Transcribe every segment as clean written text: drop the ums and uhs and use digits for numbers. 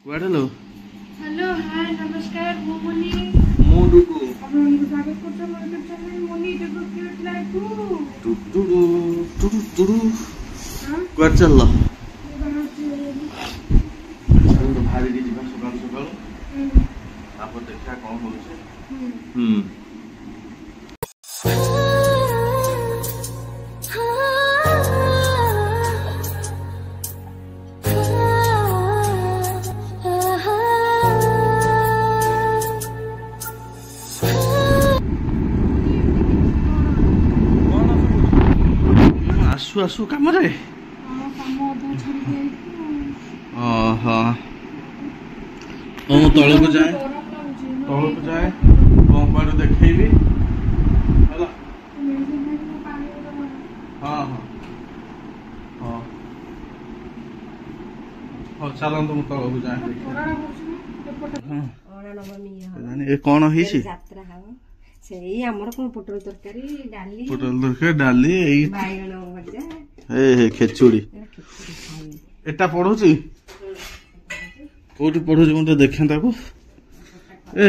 कुआडे लो hello hi नमस्कार मु मुनि मु डुडू आपण को स्वागत करतो मोर चैनल मुनि डुडू क्यूट लाइफ डुडू डुडू डुडू हां कुआडे चललो बाहर भारी की जीवन सकाल सकाल आप देखा कौन होছে आसु आसु काम रे ମୁଁ ତଳକୁ ଯାଏ କମ୍ପାଉଣ୍ଡ ଦେଖେଇବି ହେଲା। ହଁ ହଁ ହଁ ହଉ ଚାଲନ୍ତୁ ମୁଁ ତଳକୁ ଯାଏ। ଏ କ'ଣ ହେଇଛି? ସେଇ ଆମର କଣ ପୋଟଳ ତରକାରୀ ଡାଲି ଏଇ ବାଇଗଣ ଭଜା ଖେଚୁଡି ଏଟା ପଢୁଛି କୋଉଠି ପଢୁଛି ମୁଁ ଟିକେ ଦେଖେ ତାକୁ। ଏ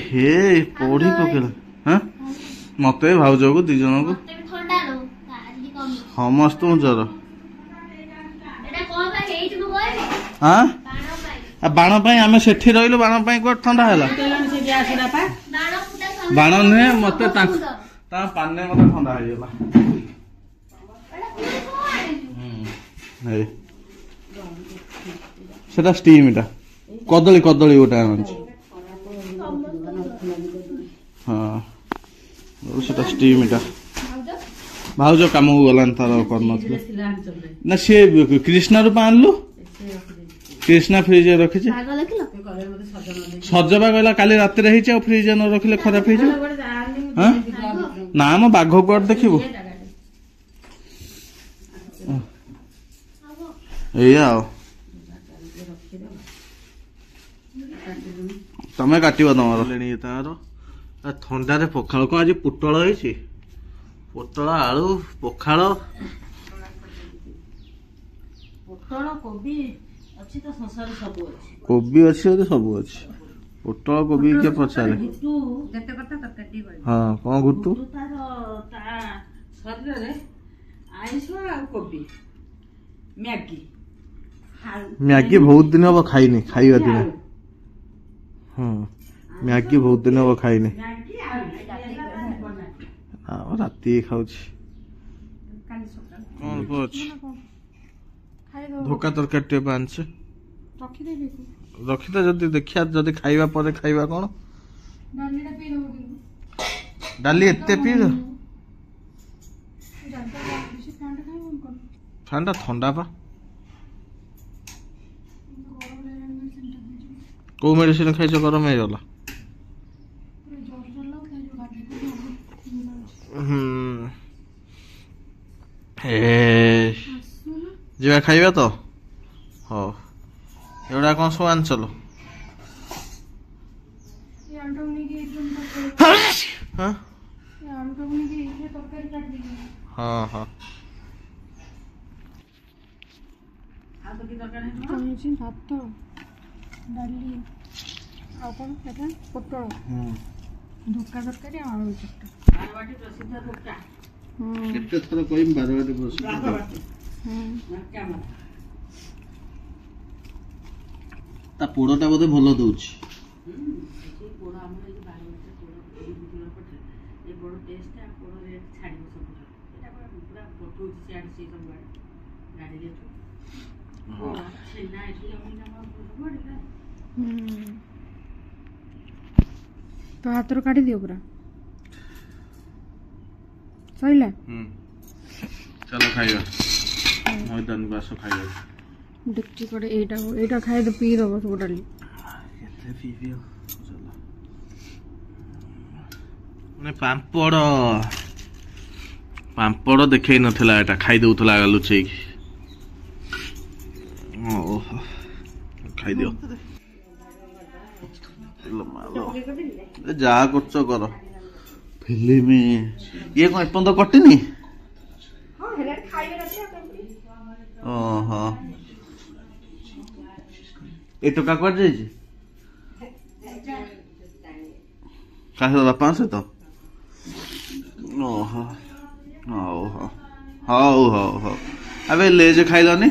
ହେ ପଢି ପକେଇଲା। ହଁ ମତେ ଭାଉଜକୁ ଦି ଜଣକୁ ସମସ୍ତଙ୍କୁ ଜର। ହଁ ବାଣ ପାଇଁ ଆମେ ସେଠି ରହିଲୁ। ବାଣ ପାଇଁ କୁଆଡେ ଥଣ୍ଡା ହେଲା? ବାଣ ନୁହେଁ ମତେ ତା ପାନେ ମତେ ଥଣ୍ଡା ହେଇଗଲା। ସେଟା ଷ୍ଟିମ୍ଟା କଦଳୀ କଦଳୀ ଗୋଟେ ଆଣିଛି। ହଁ ସେଟା ଷ୍ଟିମ୍ଟା। ଭାଉଜ କାମକୁ ଗଲାନି ତାର କରିନଥିଲେ ନା। ସିଏ କ୍ରିଷ୍ଣା ରୂପା ଆଣିଲୁ। କ୍ରିଷ୍ଣା ଫ୍ରିଜ ରଖିଛି। ସଜବା କହିଲା କାଲି ରାତିରେ ହେଇଛି ଆଉ ଫ୍ରିଜ ନ ରଖିଲେ ଖରାପ ହେଇଯିବ। ନା ଆମ ବାଘ କୁଆଡେ ଦେଖିବୁ। ଏଇଆ ଆଉ ତମେ କାଟିବ ତମର ତାର ଥଣ୍ଡାରେ ପଖାଳ। କଣ ଆଜି ପୋଟଳ ହେଇଛି? ପୋଟଳ ଆଳୁ ପଖାଳ କୋବି ଅଛି ସବୁ ଅଛି। ପୋଟଳ କୋବି କିଏ ପଚାରେ? ହଁ କଣ ଗୁଟୁ ମ୍ୟାଗି ବହୁତ ଦିନ ହବ ଖାଇନି। ଖାଇବା ଦିନ ମ୍ୟାଗି ବହୁତ ଦିନ ହବ ଖାଇନି। ରାତି ଖାଉଛି। କଣ ଅଛି? ଧୋକା ତରକାରୀ ଟିକେ ଆଣିছে ରଖିଦେ। ଯଦି ଦେଖିବା ଯଦି ଖାଇବା ପରେ ଖାଇବା କଣ ଡାଲି ଏତେ ପିଇଦ। ଥଣ୍ଡା ଥଣ୍ଡା ପା। କୋଉ ମେଡିସିନ ଖାଇଛ ଗରମ ହେଇଗଲା? ଯିବା ଖାଇବା ତ। ହଉ ଏଗୁଡା କଣ ସବୁ ଆଣିଚଲ? ହଁ ହଁ ଭାତ ଡାଲି ଆଉ କଣ ସେଟା ପୋଟଳ ଧୋକା ତରକାରୀ ଆଉ ଆଳୁ ଚକଟା। କେତେ ଥର କହିବି ବାରବାଟୀ ପ୍ରସିଦ୍ଧ। ତା ପୋଡଟା ବୋଧେ ଭଲ ଦଉଛି। ତ ହାତରୁ କାଢି ଦିଅ ପୁରା ସଇଲା। ଚାଲ ଖାଇବା। ମଇଦାନକୁ ଆସ ଖାଇବା। ଡେକ୍ଚି କଡେ ଏଇଟା ଖାଇଦ ପିଇ ଦବ ସବୁ ଡାଲି। ପାମ୍ପଡ଼ ଦେଖେଇ ନଥିଲା। ଏଟା ଖାଇ ଦଉଥିଲା ଲୁଚେଇକି। ଖାଇଦିଅ। ଯାହା କରୁଛ କର। ଫିଲ୍ମ ଇଏ କଣ ଏପର୍ଯ୍ୟନ୍ତ କଟିନି? ହଁ ହେଲେ ଖାଇବେ ରାତି ଓହୋ ଏ ଟଙ୍କା କୁଆଡେ ଯାଇଛି କାହା ସହିତ ବାପାଙ୍କ ସହିତ ଓହୋ ହଉ ହଉ ହଉ ହଉ ହଉ ଆବେ ଲେଜ ଖାଇଲନି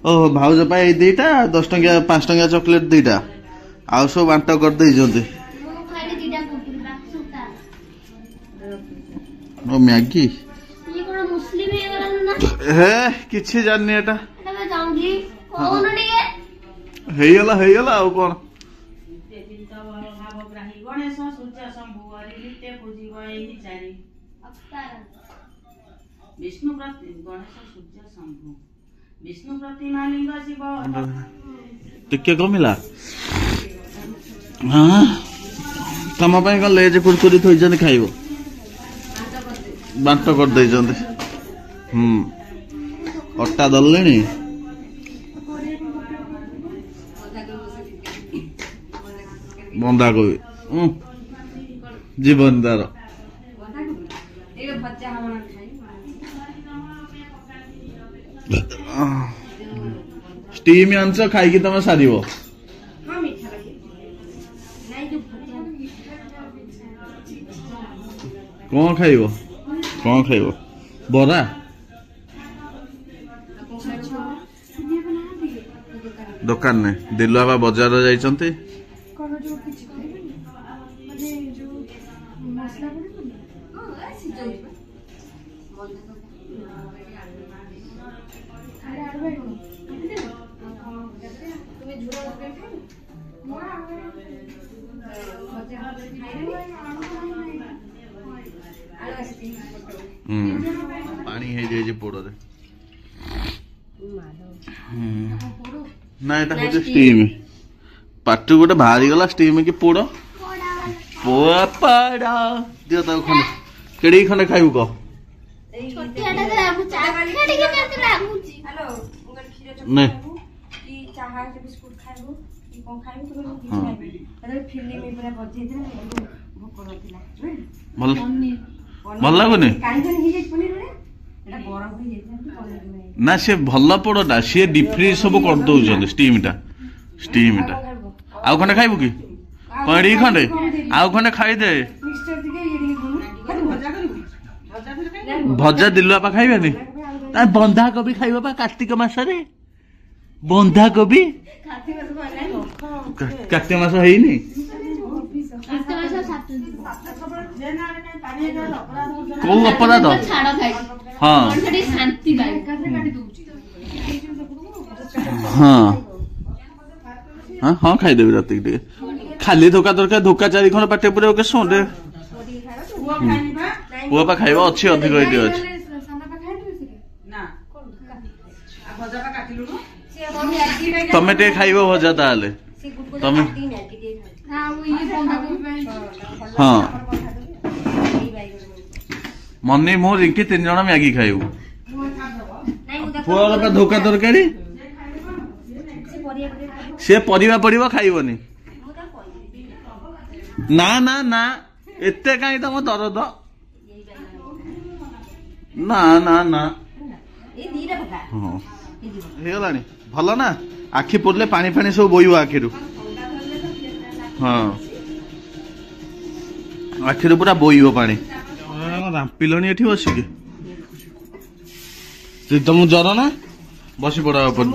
ଓହୋ ଭାଉଜ ପାଇଁ ଏଇ ଦିଟା 10 ଟଙ୍କିଆ 5 ଟଙ୍କିଆ ଚକୋଲେଟ ଦିଟା ଆଉ ସବୁ ବାଣ୍ଟ କରିଦେଇଛନ୍ତି ଓ ମ୍ୟାଗି ହେ କିଛି ଜାଣିନି ଏଟା ହେଇଗଲା ହେଇଗଲା ଆଉ କଣ ଗଣେଶ ସୂର୍ଯ୍ୟ ଶମ୍ଭୁ ନିତ୍ୟ ପୂଜିବ ଏହି ଚାରି ବିଷ୍ଣୁ ପ୍ରତି ଗଣେଶ ସୂର୍ଯ୍ୟ ଶମ୍ଭୁ ବିଷ୍ଣୁ ପ୍ରତିମା ଲିଙ୍ଗ ଶିବ ଟିକେ କମିଲା ହଁ ତମ ପାଇଁ କଣ ଲେଜ କୁରକୁରି ଥୋଇଛନ୍ତି ଖାଇବ ବାଣ୍ଟ କରିଦେଇଛନ୍ତି ଅଟା ଦଳିଲେଣି ବନ୍ଧାକୋବି ଜୀବନ ତାର ଷ୍ଟିମ ଆଣିଛ ଖାଇକି ତମେ ସାରିବ କଣ ଖାଇବ ବରା ଦୋକାନ ନାଇଁ ଦିଲୁ ବାବା ବଜାର ଯାଇଛନ୍ତି ପାଣି ହେଇଯାଇଛି ପୋଡରେ ନା ଏଟା ହଉଛି ଷ୍ଟିମ ପାଟି ଗୋଟେ ବାହାରି ଗଲା ଷ୍ଟିମ କି ପୋଡ ପୋଡା ଦିଅ ତାକୁ ଖଣ୍ଡେ କେଡିକି ଖଣ୍ଡେ ଖାଇବୁ କହ ଭଲ ଲାଗୁନି ନା ସେ ଭଲ ପୋଡଟା ସିଏ ଡିପ୍ ଫ୍ରିଜ ସବୁ କରିଦଉଛନ୍ତି ଷ୍ଟିମ ଟା ଆଉ ଖଣ୍ଡେ ଖାଇବୁ କି କଣ ଖଣ୍ଡେ ଆଉ ଖଣ୍ଡେ ଖାଇଦେ ଭଜା ଦିଲୁ ବାପା ଖାଇବେନି ବନ୍ଧାକୋବି ଖାଇବ ବା କାର୍ତ୍ତିକ ମାସରେ ବନ୍ଧାକୋବି କାର୍ତ୍ତିକ ମାସ ହେଇନି କୋଉ ଅପରାଧ ହଁ ହଁ ହଁ ଖାଇଦେବି ରାତିକି ଟିକେ ଖାଲି ଧୋକା ଦରକାର ଧୋକା 4 ଖଣ୍ଡ ପାଟେ ପୁରା ଓକେ ଶୋଣ୍ଡେ ପୁଅ ପା ଖାଇବା ଅଛି ଅଧିକ ଏଇଠି ଅଛି ତମେ ଟିକେ ଖାଇବ ଭଜା ତାହେଲେ ତମେ ହଁ ମନି ମୁଁ ରିଙ୍କି 3 ଜଣ ମ୍ୟାଗି ଖାଇବୁ ପୁଅର ଧୋକା ତରକାରୀ ସେ ପରିବା ପଡିବ ଖାଇବନି ନା ନା ନା ଏତେ କାହିଁ ତମ ଦରଦ ନା ନା ନା ହେଇଗଲାଣି ଭଲ ନା ଆଖି ପଡିଲେ ପାଣି ଫାଣି ସବୁ ବୋହିବ ଆଖିରୁ ହଁ ଆଖିରୁ ପୁରା ବୋହିବ ପାଣି ରାମ୍ପିଲଣି ଏଠି ବସିକି ତମକୁ ଜର ନା ବସି ପଡା ଉପରେ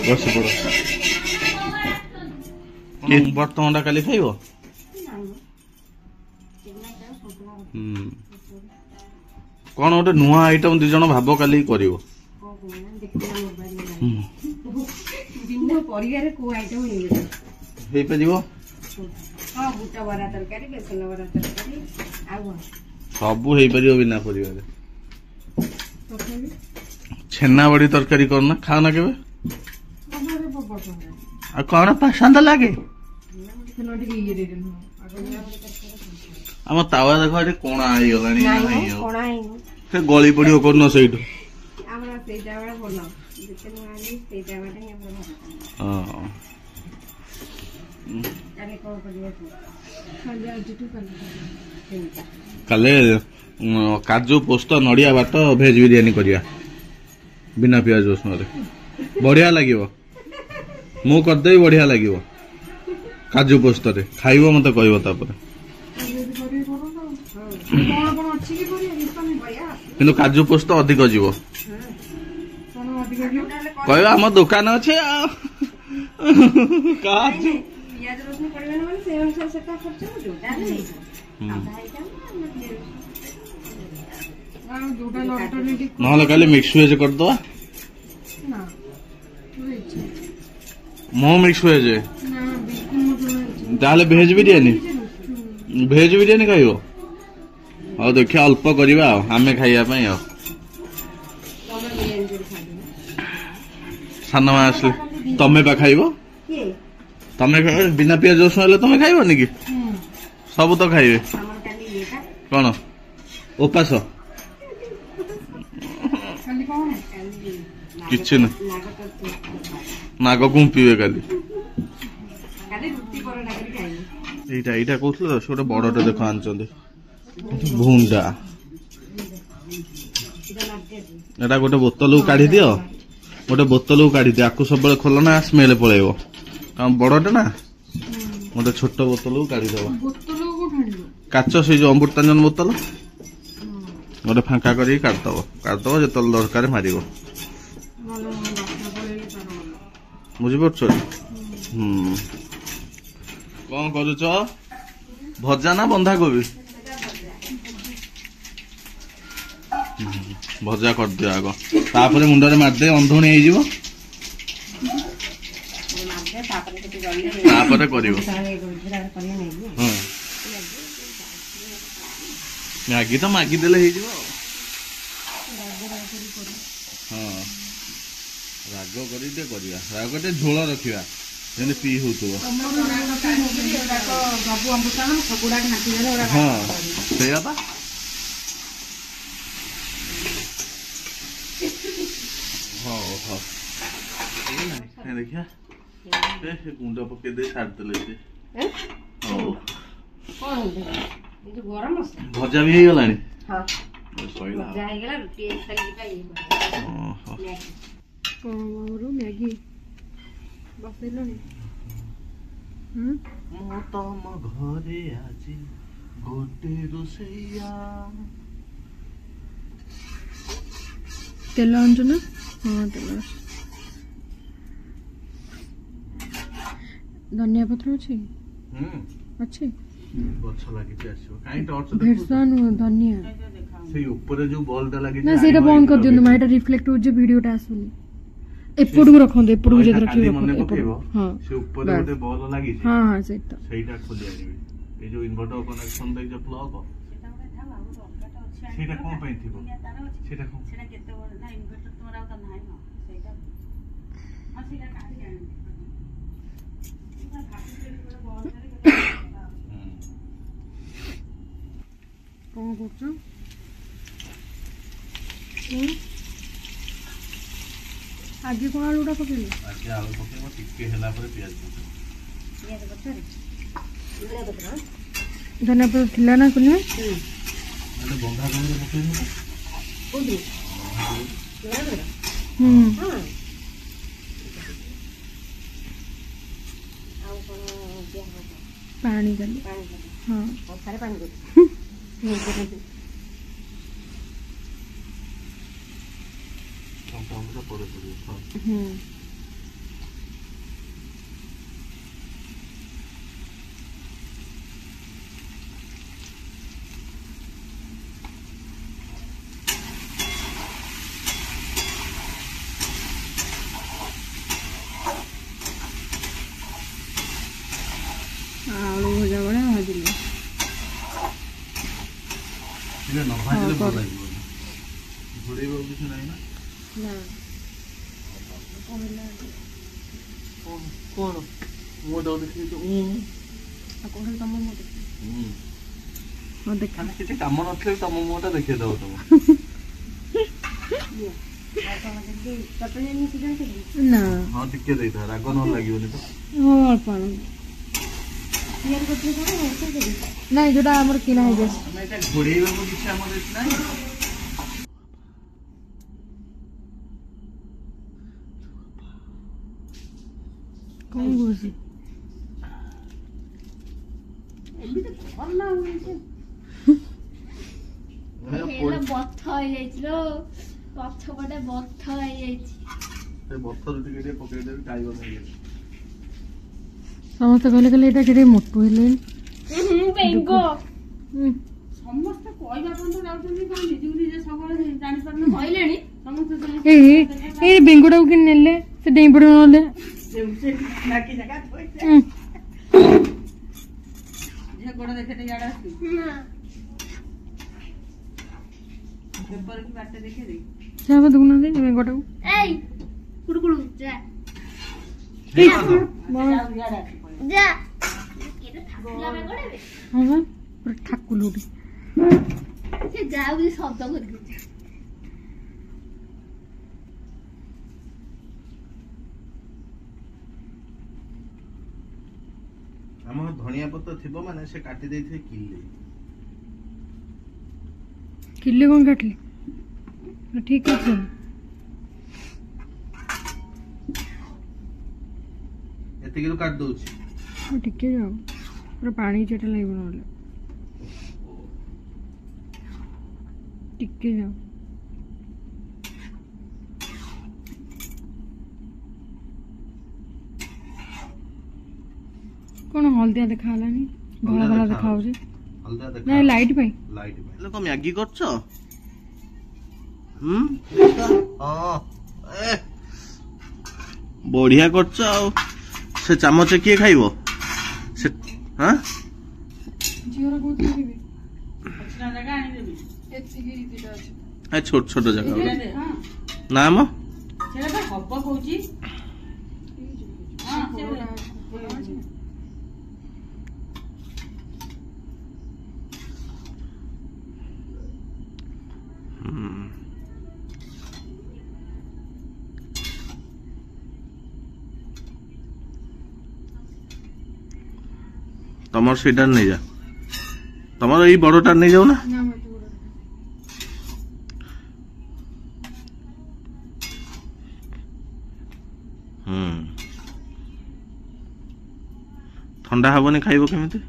ବସି ପଡ ବର୍ତ୍ତମାନ କାଲି ଖାଇବ କଣ ଗୋଟେ ନୂଆ ଆଇଟମ 2 ଜଣ ଭାବ କାଲି କରିବ ହେଇପାରିବ ସବୁ ହେଇପାରିବ ବିନା ପରିବାରେ ଛେନା ବଡି ତରକାରୀ କରନା ଖାଅ ନା କେବେ ଆଉ କଣ ପସନ୍ଦ ଲାଗେ ଆମ ତାୱା ଦେଖ ଏଠି କଣା ହେଇଗଲାଣି ସେ ଗଳି ପଡିବ କରୁନ ସେଇଠୁ କାଲି କ'ଣ କରିବାକୁ ଖାଲି ଆଜିଠୁ କାଲି ତିନିଟା କାଲି କାଜୁ ପୋସ୍ତ ନଡ଼ିଆ ବାଟ ଭେଜ ବିରିୟାନୀ କରିବା ବିନା ପିଆଜ ରସୁଣରେ ବଢିଆ ଲାଗିବ। ମୁଁ କରିଦେବି ବଢିଆ ଲାଗିବ କାଜୁ ପୋସ୍ତରେ ଖାଇବ ମତେ କହିବ ତାପରେ। କଣ କଣ ଅଛି କି କରିବା କିନ୍ତୁ କାଜୁ ପୋସ୍ତ ଅଧିକ ଯିବ କଣ ଅଧିକ ଯିବ? କହିବ ଆମ ଦୋକାନ ଅଛି ଆଉ କାଜୁ ପିଆଜ ରସୁଣ ପଡ଼ିବନି ମାନେ ସେଇ ଅନୁସାରେ ସେଟା ଖର୍ଚ୍ଚ ହବ ଯୋଉଟା ହେଲେ ହେଇଯିବ ସାଧା ହେଇଥାନ୍ତା ଆମେ ପିଆଜ ଆଉ ଯୋଉଟା ଅଲ୍ଟରନେଟିଭ ନହେଲେ କାଲି ମିକ୍ସ ଭେଜ କରିଦବା। ନା ତୋର ଇଚ୍ଛା ମୋ ମିକ୍ସ ଭେଜ ନା ବିଲକୁଲ ମୋ ଜମା ଇଚ୍ଛା ତାହେଲେ ଭେଜ ବିରିୟାନୀ ଭେଜ ବିରିୟାନୀ ଖାଇବ। ହଉ ଦେଖିବା ଅଳ୍ପ କରିବା ଆଉ ଆମେ ଖାଇବା ପାଇଁ ଆଉ। ତମେ ବିରିୟାନୀ କରି ଖାଇଦେବ ସାନ ମା ଆସିଲେ ତମେ ବା ଖାଇବ କିଏ ତମେ ବିନା ପିଆଜ ରସୁଣ ହେଲେ ତମେ ଖାଇବନି କି? ସବୁ ତ ଖାଇବେ। ଆମର କାଲି ଇଏଟା କଣ ଉପାସ ଖାଲି କଣ କାଲି କିଛି ନୁହେଁ ନାଗ ତରକାରୀ ନାଗ କୁମ୍ପିବେ କାଲି। କାଲି ରୁଟି ପରଟା କରି ଖାଇବି ଏଇଟା ଏଇଟା କହୁଥିଲେ ତ ସେ ଗୋଟେ ବଡଟେ ଦେଖ ଆଣିଛନ୍ତି ଭୁଣ୍ଡା। ଏଟା ଗୋଟେ ବୋତଲକୁ କାଢି ଦିଅ ଗୋଟେ ବୋତଲକୁ କାଢି ଦିଅ ଆକୁ ସବୁବେଳେ ଖୋଲ ନା ସ୍ମେଲ ପଳେଇବ କାରଣ ବଡଟେ ନା ଗୋଟେ ଛୋଟ ବୋତଲକୁ କାଢିଦବ। ବୋତଲ କୋଉଠୁ ଆଣିବ? କାଚ ସେଇ ଯୋଉ ଅମୃତାଞ୍ଜନ ବୋତଲ ଗୋଟେ ଫାଙ୍କା କରିକି କାଢିଦବ ଯେତେବେଳେ ଦରକାର ମାରିବ। ଭଲ ବାସ୍ନା ପଳେଇଲେ ତାର ଭଲ। ବୁଝିପାରୁଛ? କଣ କରୁଛ ଭଜା ନା ବନ୍ଧାକୋବି? ଭଜା କରିଦିଅ ଆଗ ତାପରେ ମୁଣ୍ଡରେ ମାରିଦେ ଅନ୍ଧୁଣି ହେଇଯିବ ତାପରେ ସେଠି ଗଲେ ତାପରେ କରିବ। କରିବା ନେଇଯିବ ହଁ ମ୍ୟାଗି ତ ମାଗିଦେଲେ ହେଇଯିବ ଆଉ। ହଁ ରାଗ କରି ଟିକେ କରିବା ରାଗ ଟିକେ ଝୋଳ ରଖିବା ଯେମିତି ପିଇ ହଉଥିବ। ସବୁ ଅମୃତଭଣ୍ଡା ସବୁଗୁଡା ଘାଣ୍ଟି ଦେଲେ ଓରା ହଁ ସେଇଆ ପା ହଉ ହଉ ଦେଖିଆ ଗୁଣ୍ଡ ପକେଇ ଦେଇ ଛାଡ଼ିଦେଲେ ସେ ହଉ କଣ ଏ ଯୋଉ ଗରମ ମସଲା ଭଜା ବି ହେଇଗଲାଣି। ହଁ ସଇଲା ଭଜା ହେଇଗଲା ରୁଟି ଖାଲି ଦିଟା ଇଏ ଓହୋ ମ୍ୟାଗି କଣ ବାବୁରୁ ମ୍ୟାଗି ବସେଇଲଣି? ମୁଁ ତମ ଘରେ ଆଜି ଗୋଟେ ରୋଷେଇଆ। ତେଲ ଆଣୁଛୁ ନା? ହଁ ତେଲ ଧନିଆ ପତ୍ର ଅଛି ଅଛି ଗଛ ଲାଗିଛି ଆସିବ କାହିଁ ଟର୍ଚ୍ଚ ଭେର୍ସା ନୁହଁ ଧନିଆ ସେଇ ଉପରେ ଯୋଉ ବଲଟା ଲାଗିଛି ନା ସେଇଟା ବନ୍ଦ କରିଦିଅନ୍ତୁ ମା ଏଇଟା ରିଫ୍ଲେକ୍ଟ ହଉଛି ଭିଡିଓଟା ଆସୁନି। ଏପଟକୁ ରଖନ୍ତୁ ଏପଟକୁ ଯଦି ରଖିବେ ମନେ ରଖନ୍ତୁ ପକେଇବ ହଁ ସେ ଉପରେ ଗୋଟେ ବଲ ଲାଗିଛି ହଁ ହଁ ସେଇଟା ସେଇଟା ଖୋଲି ଆଣିବେ। ଏଇ ଯୋଉ ଇନଭର୍ଟର କନେକ୍ସନ ଦେଇଛ ପ୍ଲଗ ସେଇଟା କଣ ପାଇଁ ଥିବ ସେଇଟା କଣ ସେଟା କେତେ ବଡ ନା ଇନଭର୍ଟର ତୁମର ଆଉ ତ ନାହିଁ ନା ସେଇଟା ହଁ ସେଇଟା କାଟି ଆଣିବି କଣ କରୁଛ? ଆଜି କଣ ଆଳୁଟା ପକେଇଲେ? ଆଜି ଆଳୁ ପକେଇବ ଟିକେ ହେଲା ପରେ ପିଆଜ ପକେଇବ। ପିଆଜ ପତ୍ର ଧନିଆ ପତ୍ର ଧନିଆ ପତ୍ର ଥିଲା ନା କୁନିଆ? ମାନେ ବନ୍ଧାକୋବିରେ ପକେଇବ କୋଉଠି ଧନିଆ ପତ୍ର ହଁ ଆଉ କଣ ଦିଆ ହବ ପାଣି ଖାଲି ପାଣି ହଁ କଥାରେ ପାଣି ଦେବି ଟମାଟୋ ପରେ ପଡ଼ିବ ହଁ ଆଳୁ ଭଜା ଭଳିଆ ଭାଜିଲେ ଟିକେ ନ ଭାଜିଲେ ଭଲ ଲାଗିବନି ଘୋଡ଼େଇବାକୁ କିଛି ନାହିଁ ନା କଣ ମୁଁ ତ ଦେଖିଛି କିଛି କାମ ନଥିଲେ ତମ ମୁହଁଟା ଦେଖେଇଦବ ତମ ନା ହଁ ଟିକେ ଦେଇଥା ରାଗ ନ ଲାଗିବନି ତ ଅଳ୍ପ ଆଳୁ ନାଇଁ ଯୋଉଟା ଆମର କିଣା ହେଇଯାଇଛି ଆମେ ଏଟା ଘୋଡେଇବାକୁ କିଛି ଆମର ନାହିଁ। କଣ କହୁଛି ବଥ ହେଇଯାଇଛି ଲୋ ପଛ ପଟେ ବଥ ହେଇଯାଇଛି। ବଥରୁ ଟିକେ ପକେଇଦେବି ଖାଇବ ନାହିଁ। ସମସ୍ତେ କହିଲେ କହିଲେ ଏଇଟା କେତେ ମୋଟୁ ହେଲେଣି ବେଙ୍ଗ ସମସ୍ତେ କହିବା ପର୍ଯ୍ୟନ୍ତ ଯାଉଛନ୍ତି କଣ ନିଜକୁ ନିଜେ ସବୁବେଳେ ଜାଣିପାରୁନ କହିଲେଣି ସମସ୍ତେ ଏଇ ବେଙ୍ଗଟାକୁ କିଣି ନେଲେ ସେ ଡେଇଁ ପଡିବ ନହେଲେ ଝିଅ ଗୋଡ ଦେଖେ ଇଆଡେ ଆସୁ ପେପର କି ବାଟେ ଦେଖେ ଦେଇ ଯାହା ଦେଖୁନାହାନ୍ତି ବେଙ୍ଗଟାକୁ ଏଇ କୁଡୁକୁଡୁ ଯା ଯା କେତେ ଠାକୁଲା ବେଙ୍ଗଟା ବେ ହଁ ବା ପୁରା ଠାକୁଲ ଗୋଟେ ସେ ଯାଉଛି ଶବ୍ଦ କରିକି ଆମର ଧଣିଆ ପତ୍ର ଥିବ ମାନେ ସେ କାଟି ଦେଇଥିବେ କିଲେ କଣ କାଟିଲେ ଠିକ ଅଛି ଏତିକିରୁ କାଟି ଦଉଛି। ଟିକେ ଯାଉ ପୁରା ପାଣି ଚେଟା ଲାଗିବ ନହେଲେ ଟିକେ ଯାଉ କଣ ହଳଦିଆ ଦେଖା ହେଲାନି ଧଳା ଧଳା ଦେଖା ହଉଛି ନାଇଁ ଲାଇଟ୍ ପାଇଁ କଣ ମ୍ୟାଗି କରୁଛ? ବଢିଆ କରୁଛ ଆଉ ସେ ଚାମଚ କିଏ ଖାଇବ ସେ ଝିଅର କହୁଥିଲି ଯିବି ଜାଗା ଆଣିଦେବି ଛୋଟ ଛୋଟ ଜାଗା ନା ମ ସେଟା ବା ହବ କହୁଛି ତମର ସେଇଟା ନେଇଯା ତମର ଏଇ ବଡଟା ନେଇଯାଉ ନା ଥଣ୍ଡା ହବନି ଖାଇବ କେମିତି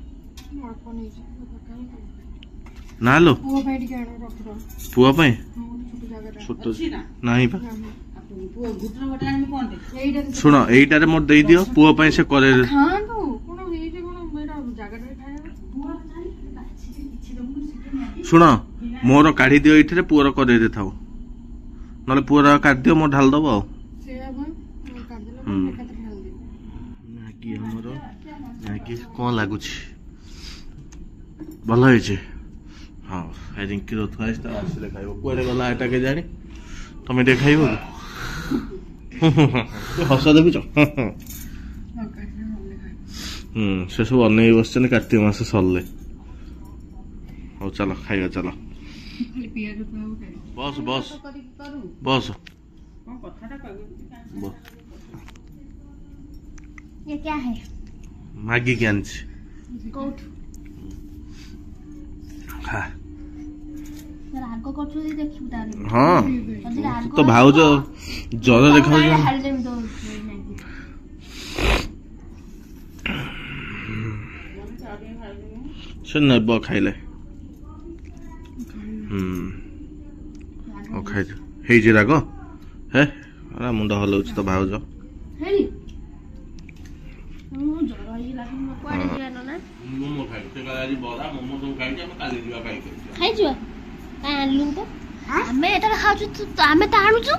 ନା ଲୋ ପୁଅ ପାଇଁ ଛୋଟ ନାହିଁ ପା ଶୁଣ ଏଇଟାରେ ମୋର ଦେଇଦିଅ ପୁଅ ପାଇଁ ସେ କରେ ଶୁଣ ମୋର କାଢି ଦିଅ ଏଇଥିରେ ପୁଅର କରେଇରେ ଥାଉ ନହେଲେ ପୁଅର କାଢିଦିଅ ମୋର ଢାଲି ଦବ ଆଉ ମ୍ୟାଗି ଆମର ମ୍ୟାଗି କଣ ଲାଗୁଛି ଭଲ ହେଇଛି ହଁ ରିଙ୍କିର ଥୁଆ ହେଇଛି ତ ଆସିଲେ ଖାଇବ କୁଆଡେ ଗଲା ଏଟା କେଜାଣି ତମେ ଟିକେ ଖାଇବ ହସ ଦେଖୁଛ ସେ ସବୁ ଅନେଇ ବସିଛନ୍ତି କାର୍ତ୍ତିକ ମାସ ସରିଲେ ହଉ ଚାଲ ଖାଇବା ଚାଲ ବସ ବସ ବସ ये क्या है ମାଗି କି ଆଣିଛି ଖା ରାଗ କରୁଛୁ ଦେଖିବୁ ତାହେଲେ ହଁ ତ ଭାଉଜ ଜର ଦେଖାଉଛି ସେ ନେବ ଖାଇଲେ ଖାଇଛ ହେଇଛି ରାଗ ହେ ମୁଣ୍ଡ ହଲଉଛି ତ ଭାଉଜ ମୋମୋ ଖାଇଛୁ ଆଜି ବରା ମୋମୋ ସବୁ ଖାଇଛି ଆମେ କାଲି ଯିବା ଖାଇକି ଖାଇଛୁ ଆଣିଲୁ ତ ଆମେ ଏଟା ଖାଉଛୁ ଆମେ ତ ଆଣୁଛୁ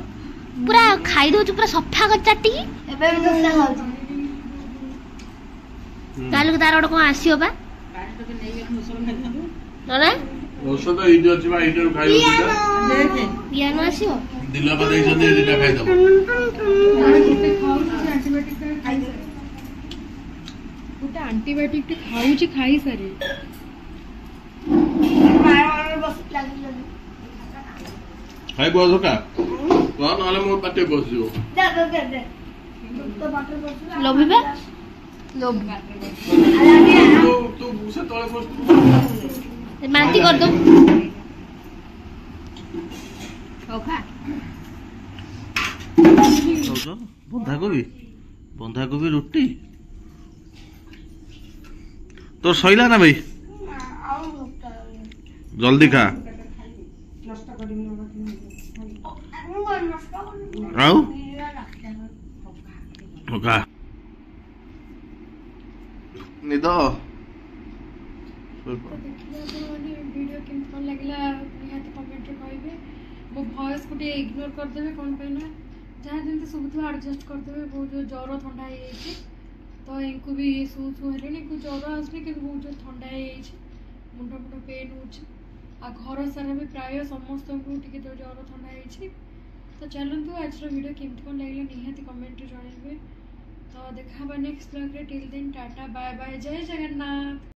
ପୁରା ଖାଇ ଦଉଛୁ ପୁରା ସଫା କରି ଚାଟିକି ଏବେ ବି ଦୋସା ଖାଉଛୁ କାଲିକୁ ତାର ଗୋଟେ କଣ ଆସିବ ବା ନା ଔଷଧ ଏଇଠି ଅଛି ବା ଏଇଠାରୁ ଖାଇବ ପିଆନୋ ଆସିବ ଦିଲବା ଦେଇଛନ୍ତି ଏଇଟା ଖାଇଦବ ଗୋଟେ ଆଣ୍ଟିବାୟୋଟିକ ଖାଉଛି ଖାଇସାରି ଖାଇବ ଧୋକା ନହେଲେ ମୋ ପାଟିରେ ବସିଯିବ ଲୋଭିବା ତୁ ସେତେବେଳେ first ବାନ୍ତି କରିଦଉ ହଉ ଖା ଖାଉଛ ବନ୍ଧାକୋବି ରୁଟି ତୋର ସଇଲା ନା ଭାଇ ଜଲ୍ଦି ଖା ଆଉ ଖା ନିଦ वीडियो केमती कौन लगे निहाती कमेंट कहे मो भॉइस को इग्नोर करदे कौन पे ना जहाँ जमी शुभुथ आडजस्ट करदे बहुत जो ज्वर ठंडा हो तो इनको भी शू शू है ज्वर आसनी कि बहुत जो ठंडा मुंड मुंड पेन हो घर सारा भी प्राय समस्त को ज्वर ठंडा हो तो चलतु आज वीडियो केमती कौन लगे निहाती कमेंट जनइबे तो देखा next blog till then tata bye bye जय जगन्नाथ।